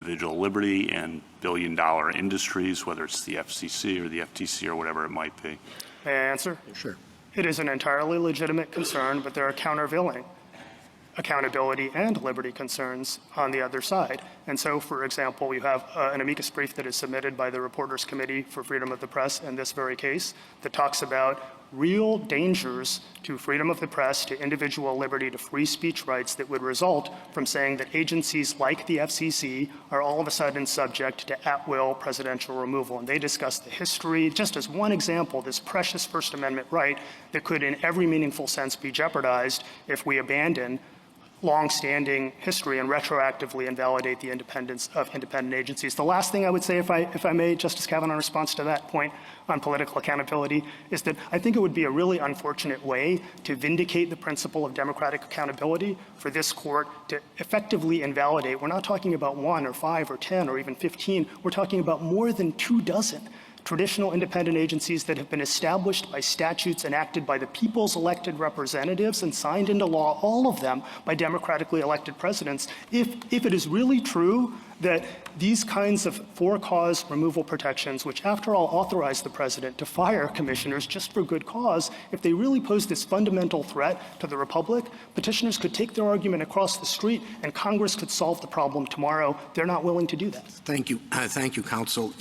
individual liberty and billion-dollar industries, whether it's the FCC or the FTC or whatever it might be? May I answer? Sure. It is an entirely legitimate concern, but there are countervailing accountability and liberty concerns on the other side. And so, for example, you have an amicus brief that is submitted by the Reporters Committee for Freedom of the Press in this very case that talks about real dangers to freedom of the press, to individual liberty, to free speech rights that would result from saying that agencies like the FCC are all of a sudden subject to at-will presidential removal. And they discuss the history, just as one example, this precious First Amendment right that could in every meaningful sense be jeopardized if we abandon long-standing history and retroactively invalidate the independence of independent agencies. The last thing I would say, if I may, Justice Kavanaugh, in response to that point on political accountability, is that I think it would be a really unfortunate way to vindicate the principle of democratic accountability for this court to effectively invalidate. We're not talking about 1 or 5 or 10 or even 15. We're talking about more than 24 traditional independent agencies that have been established by statutes enacted by the people's elected representatives and signed into law, all of them by democratically elected presidents. If it is really true that these kinds of for-cause removal protections, which after all authorize the president to fire commissioners just for good cause, if they really pose this fundamental threat to the republic, petitioners could take their argument across the street and Congress could solve the problem tomorrow. They're not willing to do that. Thank you. Thank you, counsel.